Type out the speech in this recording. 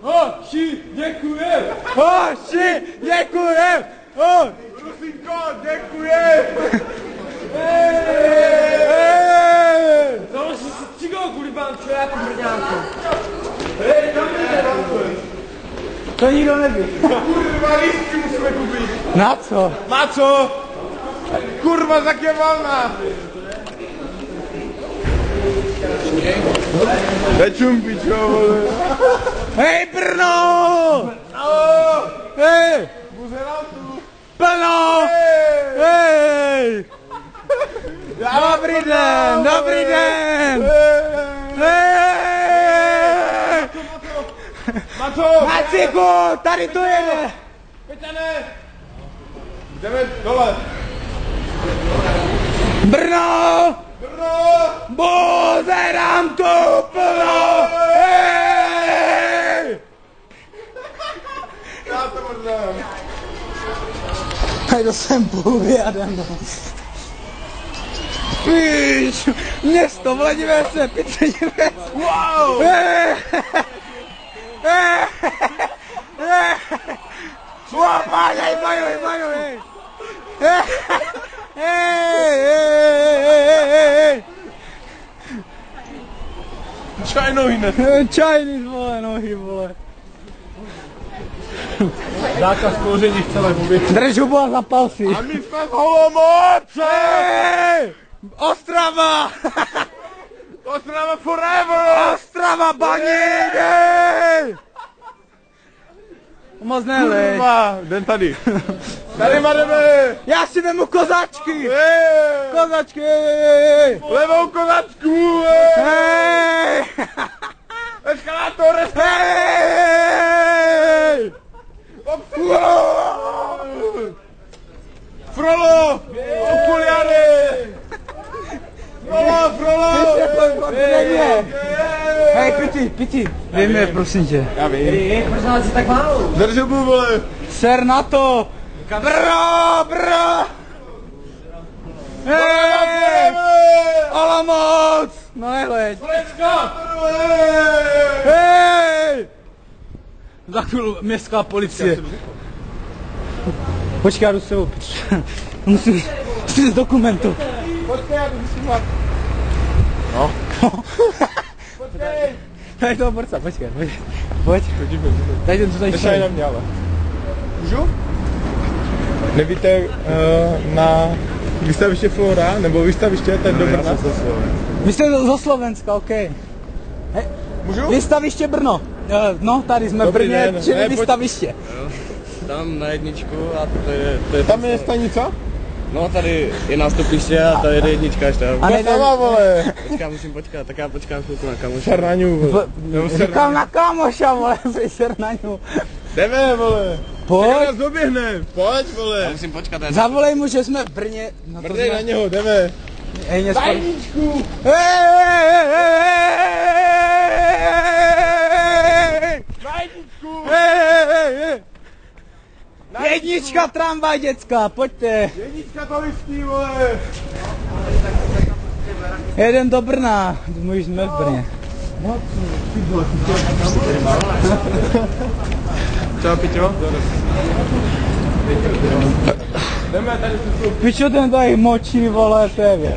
Hoši, děkujem! Hoši, děkujem! Rusinko, děkujem! Založí si cigou, kulibán, čojáku, brňáku. Kam jde na to? To nikdo neví. Kurva, lístky musíme koupit. Na co? Na co? Kurva, tak je valná. Nečum, pičo, vole. Hej, Brno! Hej! Buzerantů. Plno! Hej! Dobrý den, dobrý den! Hej! Maco! Maciku, tady to jede! Peťane! Jdeme dole. Brno! Brno! Buzerám tu plno! Hej! Já to možná. Hej, to jsem půvědem. Víš, město Vladimírce, Pitřenice. Wow! Páňaj, bajuj! Čaj nohy ne. Čajný, vole, nohy, vole. Zákaz kouření v celé povětří. Drž hubu a zapal si. A my jsme v Olomouci! Ostrava! Ostrava forever! Ostrava, baníky! Moc nelej. Kurva, jdem tady. Tady jdeme. Já si vemu kozačky! Kozačky! Levou kozačku! Hej! Eskalátor! Hej! Frollo! Okuliare! Frollo! Hej, piti! Dej mi, prosím tě. Já vím. Proč nás je tak málo? Drž hubu, vole! Ser na to! Brno! Hej! Olomouc! No nehleď! Hej! Za chvíli městská policie. Počkej, já jdu s sebou, musím z dokumentu. Počkej, já jdu musím mít. No. Tady toho borca, počkej. Pojď. Tady ten tutaj Nešaj na mě, ale. Můžu? Nevíte na výstaviště Flora, nebo výstaviště, ten do Brna? Vy jste zo Slovenska, OK. Můžu? Výstaviště Brno. No, tady jsme v Dobrý Brně, den. čili výstaviště. Tam na jedničku a to je Tam je stanice? No tady je nástupiště a to je jednička ještě. A To sama, vole. Musím počkat, tak já počkám chvilku na kamoše. Sernaňu, vole. Říkám na kámoša, vole, při Sernaňu. Jdeme, vole. Pojď. Tak nás doběhne. Pojď, vole. Já musím počkat. Zavolej mu, že jsme v Brně. No Brdej na něho, jdeme. Hej, něco. Tajničku. Tajničku. Jednička tramvaj, děcka, pojďte. Jednička to listí, vole. Jeden do Brna, my už jsme v Brně. Čau, Piťo. Jdeme tady. Pičo, ten tady močí, vole, to je věc.